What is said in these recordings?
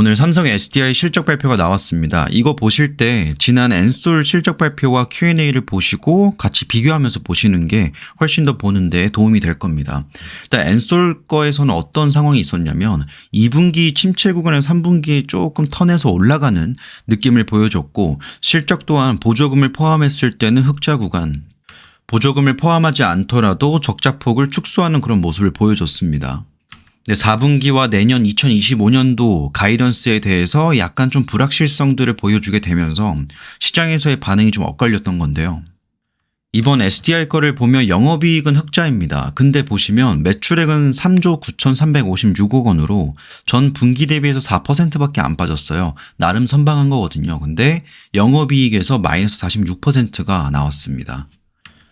오늘 삼성 SDI 실적 발표가 나왔습니다. 이거 보실 때 지난 엔솔 실적 발표와 Q&A를 보시고 같이 비교하면서 보시는 게 훨씬 더 보는데 도움이 될 겁니다. 일단 엔솔 거에서는 어떤 상황이 있었냐면 2분기 침체 구간에서 3분기에 조금 턴해서 올라가는 느낌을 보여줬고, 실적 또한 보조금을 포함했을 때는 흑자 구간, 보조금을 포함하지 않더라도 적자폭을 축소하는 그런 모습을 보여줬습니다. 4분기와 내년 2025년도 가이던스에 대해서 약간 좀 불확실성들을 보여주게 되면서 시장에서의 반응이 좀 엇갈렸던 건데요. 이번 SDI 거를 보면 영업이익은 흑자입니다. 근데 보시면 매출액은 3조 9,356억 원으로 전 분기 대비해서 4%밖에 안 빠졌어요. 나름 선방한 거거든요. 근데 영업이익에서 마이너스 46%가 나왔습니다.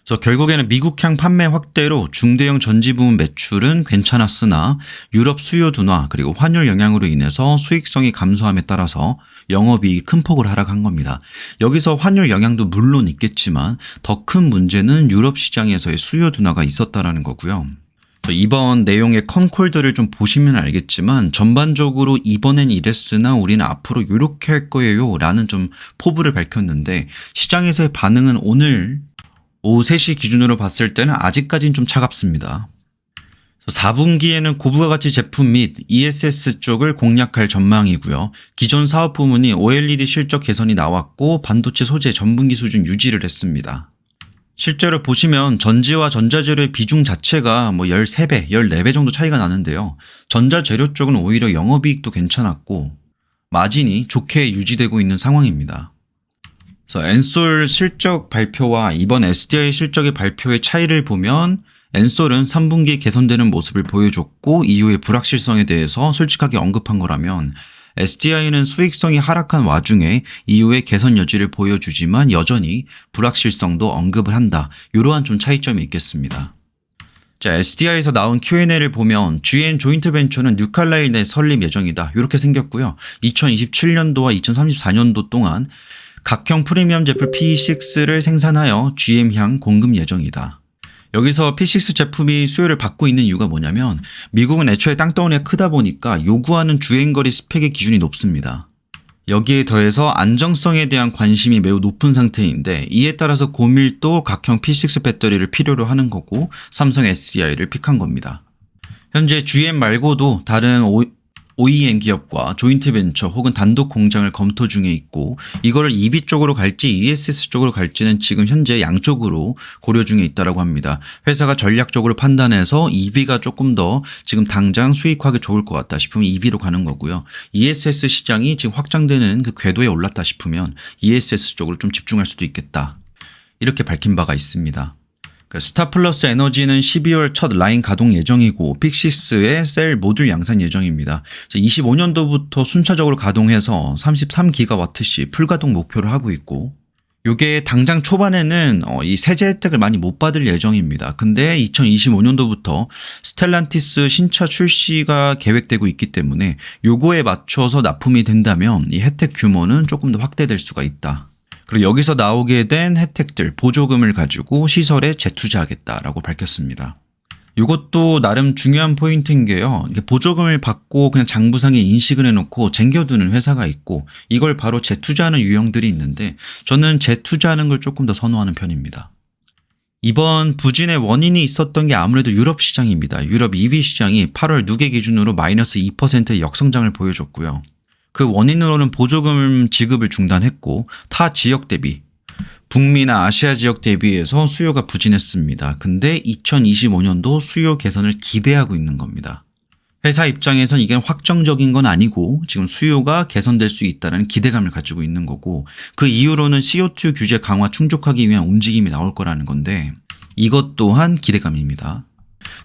그래서 결국에는 미국향 판매 확대로 중대형 전지 부문 매출은 괜찮았으나 유럽 수요 둔화 그리고 환율 영향으로 인해서 수익성이 감소함에 따라서 영업이익이 큰 폭으로 하락한 겁니다. 여기서 환율 영향도 물론 있겠지만 더 큰 문제는 유럽 시장에서의 수요 둔화가 있었다라는 거고요. 이번 내용의 컨콜들을 좀 보시면 알겠지만 전반적으로 이번엔 이랬으나 우리는 앞으로 이렇게 할 거예요 라는 좀 포부를 밝혔는데, 시장에서의 반응은 오늘 오후 3시 기준으로 봤을 때는 아직까지는 좀 차갑습니다. 4분기에는 고부가 가치 제품 및 ESS 쪽을 공략할 전망이고요. 기존 사업 부문이 OLED 실적 개선이 나왔고 반도체 소재 전분기 수준 유지를 했습니다. 실제로 보시면 전지와 전자재료의 비중 자체가 13배, 14배 정도 차이가 나는데요. 전자재료 쪽은 오히려 영업이익도 괜찮았고 마진이 좋게 유지되고 있는 상황입니다. 그래서 엔솔 실적 발표와 이번 SDI 실적의 발표의 차이를 보면 엔솔은 3분기에 개선되는 모습을 보여줬고 이후의 불확실성에 대해서 솔직하게 언급한 거라면, SDI는 수익성이 하락한 와중에 이후의 개선 여지를 보여주지만 여전히 불확실성도 언급을 한다. 이러한 좀 차이점이 있겠습니다. 자, SDI에서 나온 Q&A를 보면 GN 조인트 벤처는 뉴칼라일 내 설립 예정이다. 이렇게 생겼고요. 2027년도와 2034년도 동안 각형 프리미엄 제품 P6를 생산하여 GM향 공급 예정이다. 여기서 P6 제품이 수요를 받고 있는 이유가 뭐냐면 미국은 애초에 땅덩어리가 크다 보니까 요구하는 주행거리 스펙의 기준이 높습니다. 여기에 더해서 안정성에 대한 관심이 매우 높은 상태인데 이에 따라서 고밀도 각형 P6 배터리를 필요로 하는 거고 삼성 SDI를 픽한 겁니다. 현재 GM 말고도 다른 OEM 기업과 조인트 벤처 혹은 단독 공장을 검토 중에 있고, 이거를 EV 쪽으로 갈지 ESS 쪽으로 갈지는 지금 현재 양쪽으로 고려 중에 있다고 합니다. 회사가 전략적으로 판단해서 EV가 조금 더 지금 당장 수익화하기 좋을 것 같다 싶으면 EV로 가는 거고요. ESS 시장이 지금 확장되는 그 궤도에 올랐다 싶으면 ESS 쪽으로 좀 집중할 수도 있겠다. 이렇게 밝힌 바가 있습니다. 스타플러스 에너지는 12월 첫 라인 가동 예정이고 픽시스의 셀 모듈 양산 예정입니다. 25년도부터 순차적으로 가동해서 33GW씩 풀가동 목표를 하고 있고, 요게 당장 초반에는 이 세제 혜택을 많이 못 받을 예정입니다. 근데 2025년도부터 스텔란티스 신차 출시가 계획되고 있기 때문에 요거에 맞춰서 납품이 된다면 이 혜택 규모는 조금 더 확대될 수가 있다. 그리고 여기서 나오게 된 혜택들, 보조금을 가지고 시설에 재투자하겠다라고 밝혔습니다. 이것도 나름 중요한 포인트인 게요. 보조금을 받고 그냥 장부상에 인식을 해놓고 쟁겨두는 회사가 있고 이걸 바로 재투자하는 유형들이 있는데 저는 재투자하는 걸 조금 더 선호하는 편입니다. 이번 부진의 원인이 있었던 게 아무래도 유럽 시장입니다. 유럽 EV 시장이 8월 누계 기준으로 마이너스 2%의 역성장을 보여줬고요. 그 원인으로는 보조금 지급을 중단했고 타 지역 대비 북미나 아시아 지역 대비해서 수요가 부진했습니다. 근데 2025년도 수요 개선을 기대하고 있는 겁니다. 회사 입장에선 이게 확정적인 건 아니고 지금 수요가 개선될 수 있다는 기대감을 가지고 있는 거고, 그 이후로는 CO2 규제 강화 충족하기 위한 움직임이 나올 거라는 건데 이것 또한 기대감입니다.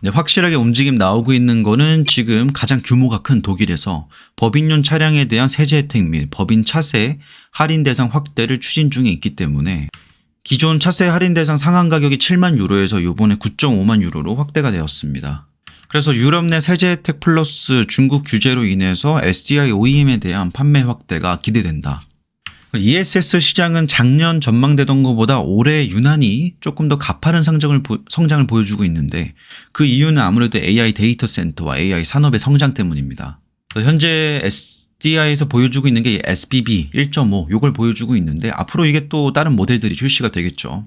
확실하게 움직임 나오고 있는 거는 지금 가장 규모가 큰 독일에서 법인용 차량에 대한 세제 혜택 및 법인 차세 할인 대상 확대를 추진 중에 있기 때문에 기존 차세 할인 대상 상한 가격이 7만 유로에서 이번에 9.5만 유로로 확대가 되었습니다. 그래서 유럽 내 세제 혜택 플러스 중국 규제로 인해서 SDI OEM에 대한 판매 확대가 기대된다. ESS 시장은 작년 전망되던 것보다 올해 유난히 조금 더 가파른 성장을 보여주고 있는데 그 이유는 아무래도 AI 데이터 센터와 AI 산업의 성장 때문입니다. 현재 SDI에서 보여주고 있는 게 SBB 1.5 요걸 보여주고 있는데 앞으로 이게 또 다른 모델들이 출시가 되겠죠.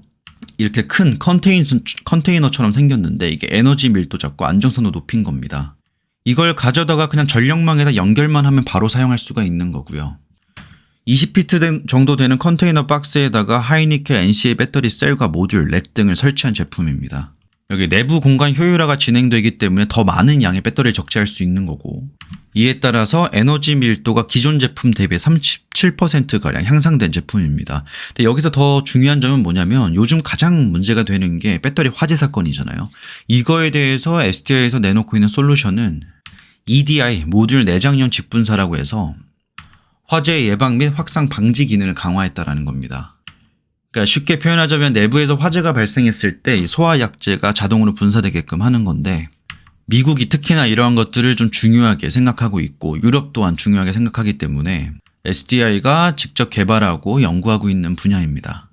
이렇게 큰 컨테이너처럼 생겼는데 이게 에너지 밀도 잡고 안정성도 높인 겁니다. 이걸 가져다가 그냥 전력망에다 연결만 하면 바로 사용할 수가 있는 거고요. 20피트 정도 되는 컨테이너 박스에다가 하이니켈 NCA 배터리 셀과 모듈, 렛 등을 설치한 제품입니다. 여기 내부 공간 효율화가 진행되기 때문에 더 많은 양의 배터리를 적재할 수 있는 거고, 이에 따라서 에너지 밀도가 기존 제품 대비 37%가량 향상된 제품입니다. 근데 여기서 더 중요한 점은 뭐냐면 요즘 가장 문제가 되는 게 배터리 화재 사건이잖아요. 이거에 대해서 SDI에서 내놓고 있는 솔루션은 EDI, 모듈 내장용 직분사라고 해서 화재 예방 및 확산 방지 기능을 강화했다라는 겁니다. 그러니까 쉽게 표현하자면 내부에서 화재가 발생했을 때 소화 약재가 자동으로 분사되게끔 하는 건데, 미국이 특히나 이러한 것들을 좀 중요하게 생각하고 있고 유럽 또한 중요하게 생각하기 때문에 SDI가 직접 개발하고 연구하고 있는 분야입니다.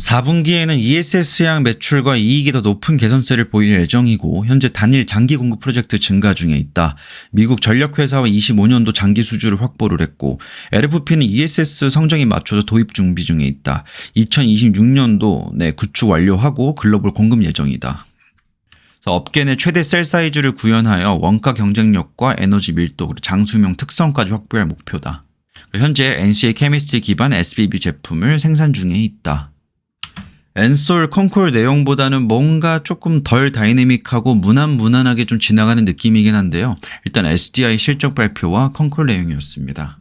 4분기에는 ESS향 매출과 이익이 더 높은 개선세를 보일 예정이고 현재 단일 장기 공급 프로젝트 증가 중에 있다. 미국 전력회사와 25년도 장기 수주를 확보를 했고 LFP는 ESS 성장에 맞춰서 도입 준비 중에 있다. 2026년도 내 구축 완료하고 글로벌 공급 예정이다. 업계 내 최대 셀 사이즈를 구현하여 원가 경쟁력과 에너지 밀도, 그리고 장수명 특성까지 확보할 목표다. 현재 NCA 케미스트리 기반 SBB 제품을 생산 중에 있다. 엔솔 컨콜 내용보다는 뭔가 조금 덜 다이내믹하고 무난하게 좀 지나가는 느낌이긴 한데요. 일단 SDI 실적 발표와 컨콜 내용이었습니다.